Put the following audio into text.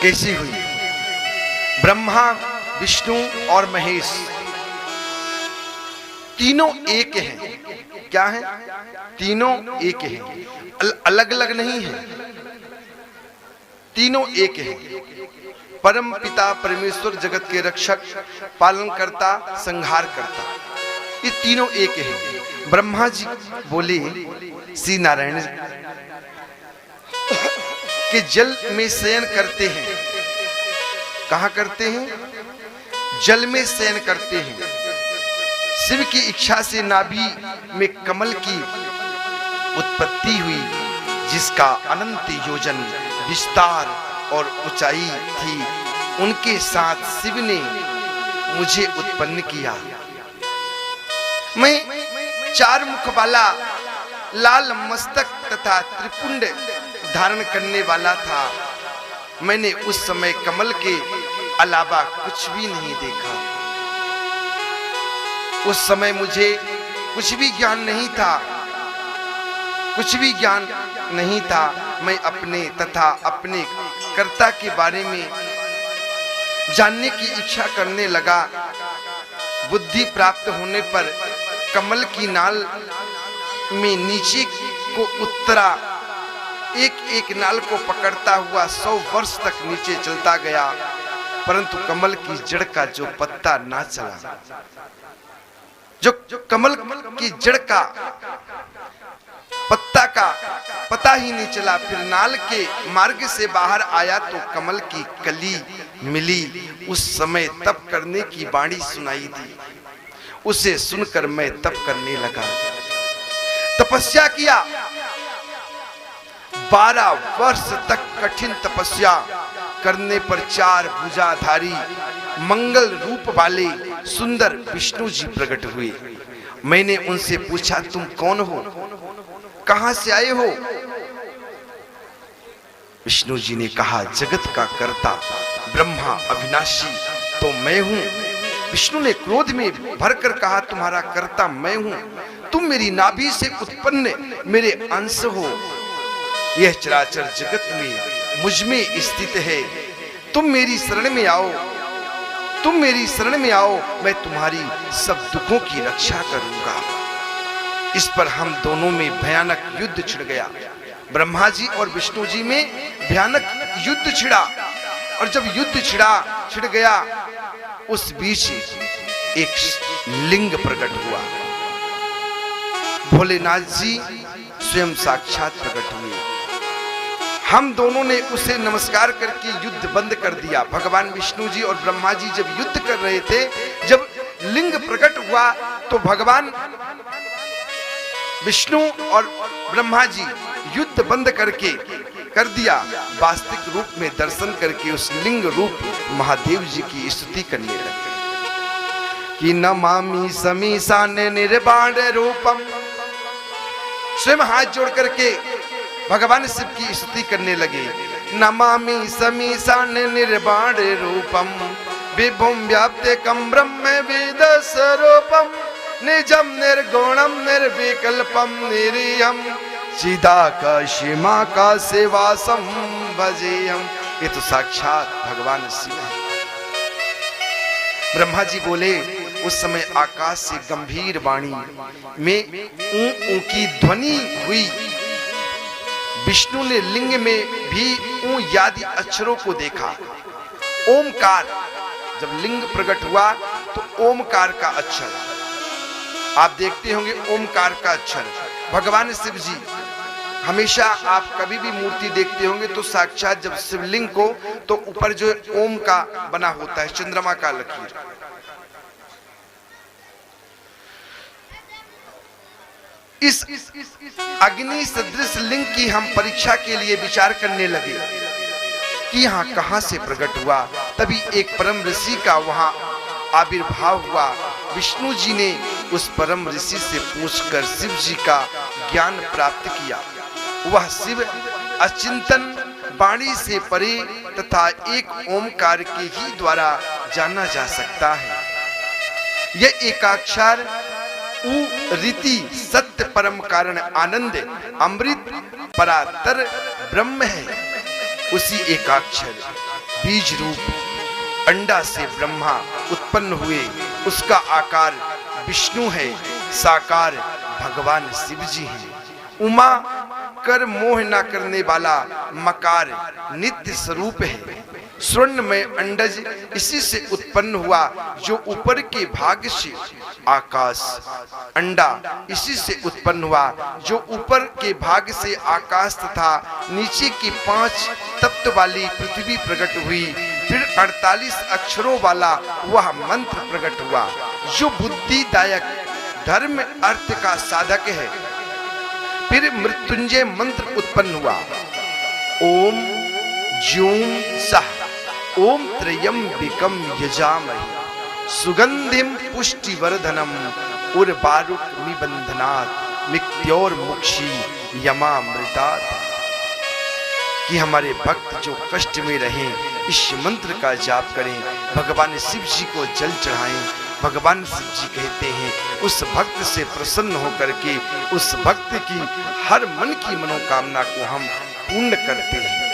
कैसी हुई? ब्रह्मा, विष्णु और महेश तीनों एक हैं। क्या हैं? तीनों एक हैं, अलग अलग नहीं हैं, तीनों एक हैं। परम पिता परमेश्वर, जगत के रक्षक, पालन करता, संहार करता, ये तीनों एक हैं। ब्रह्मा जी बोले श्री नारायण के जल में शयन करते हैं। कहां करते हैं? जल में शयन करते हैं। शिव की इच्छा से नाभि में कमल की उत्पत्ति हुई, जिसका अनंत योजन विस्तार और ऊंचाई थी। उनके साथ शिव ने मुझे उत्पन्न किया। मैं 4 मुख वाला, लाल मस्तक तथा त्रिपुंड धारण करने वाला था। मैंने उस समय कमल के अलावा कुछ भी नहीं देखा। उस समय मुझे कुछ भी ज्ञान नहीं था, कुछ भी ज्ञान नहीं था। मैं अपने तथा अपने कर्ता के बारे में जानने की इच्छा करने लगा। बुद्धि प्राप्त होने पर कमल की नाल में नीचे को उतरा, एक एक नाल को पकड़ता हुआ 100 वर्ष तक नीचे चलता गया, परंतु कमल की जड़ का जो पत्ता ना चला, जो कमल की जड़ का पत्ता का पता ही नहीं चला। फिर नाल के मार्ग से बाहर आया तो कमल की कली मिली। उस समय तप करने की वाणी सुनाई दी। उसे सुनकर मैं तप करने लगा, तपस्या किया। 12 वर्ष तक कठिन तपस्या करने पर 4 भुजाधारी मंगल रूप वाले सुंदर विष्णु जी प्रकट हुए। मैंने उनसे पूछा, तुम कौन हो, कहां से आए हो? विष्णु जी ने कहा, जगत का कर्ता ब्रह्मा अविनाशी तो मैं हूं। विष्णु ने क्रोध में भरकर कहा, तुम्हारा कर्ता मैं हूं, तुम मेरी नाभि से उत्पन्न मेरे अंश हो। यह चराचर जगत में मुझ में स्थित है। तुम मेरी शरण में आओ, तुम मेरी शरण में आओ, मैं तुम्हारी सब दुखों की रक्षा करूंगा। इस पर हम दोनों में भयानक युद्ध छिड़ गया। ब्रह्मा जी और विष्णु जी में भयानक युद्ध छिड़ा, और जब युद्ध छिड़ गया, उस बीच एक लिंग प्रकट हुआ। भोलेनाथ जी स्वयं साक्षात प्रकट हुए। हम दोनों ने उसे नमस्कार करके युद्ध बंद कर दिया। भगवान विष्णु जी और ब्रह्मा जी जब युद्ध कर रहे थे, जब लिंग प्रकट हुआ तो भगवान विष्णु और ब्रह्मा जी युद्ध बंद करके कर दिया। वास्तविक रूप में दर्शन करके उस लिंग रूप महादेव जी की स्तुति करने लगे कि नमामि समीशान निर्बाण रूपम। स्वयं हाथ जोड़ करके भगवान शिव की स्तुति करने लगे। नमामि समीशान निर्बाण रूपम विभुम व्याप्तिकं ब्रह्म वेद स्वरूपम निजम निर्गुणम निर्विकल्पम निरीयम चिदाकाशिमाकाशवासम भजेयम। ये तो साक्षात भगवान शिव है। ब्रह्मा जी बोले, उस समय आकाश से गंभीर वाणी में ऊ की ध्वनि हुई। विष्णु ने लिंग में भी ऊ यादि अक्षरों को देखा। ओमकार, जब लिंग प्रकट हुआ तो ओमकार का अक्षर आप देखते होंगे, ओमकार का अक्षर। भगवान शिव जी हमेशा आप कभी भी मूर्ति देखते होंगे तो साक्षात जब शिवलिंग को तो ऊपर जो ओम का बना होता है, चंद्रमा का लकीर। इस अग्नि सदृश लिंग की हम परीक्षा के लिए विचार करने लगे कि यहाँ कहां से प्रकट हुआ। तभी एक परम ऋषि का वहां आविर्भाव हुआ। विष्णु जी ने उस परम ऋषि से पूछकर शिव जी का ज्ञान प्राप्त किया। वह शिव अचिंतन वाणी से परे तथा एक ओमकार के ही द्वारा जाना जा सकता है। यह एकाक्षर उ रीति सत्य परम कारण आनंद अमृत परातर ब्रह्म है। उसी एकाक्षर बीज रूप अंडा से ब्रह्मा उत्पन्न हुए। उसका आकार विष्णु है, साकार भगवान शिव जी हैं। उमा कर मोह न करने वाला मकार नित्य स्वरूप है। स्वर्ण में अंडज इसी से उत्पन्न हुआ जो ऊपर के भाग से आकाश, अंडा इसी से उत्पन्न हुआ जो ऊपर के भाग से आकाश तथा नीचे की 5 तत्व वाली पृथ्वी प्रकट हुई। फिर 48 अक्षरों वाला वह मंत्र प्रकट हुआ जो बुद्धिदायक, धर्म अर्थ का साधक है। फिर मृत्युंजय मंत्र उत्पन्न हुआ। ओम ज्यूम सह ओम त्र्यंबकम यजामहे सुगंधिम पुष्टिवर्धनम उर्वारुकमि बंधनात् मृत्योर्मुक्षी यमामृतात्। कि हमारे भक्त जो कष्ट में रहें इस मंत्र का जाप करें, भगवान शिव जी को जल चढ़ाएं। भगवान शिव जी कहते हैं उस भक्त से प्रसन्न होकर के उस भक्त की हर मन की मनोकामना को हम पूर्ण करते हैं।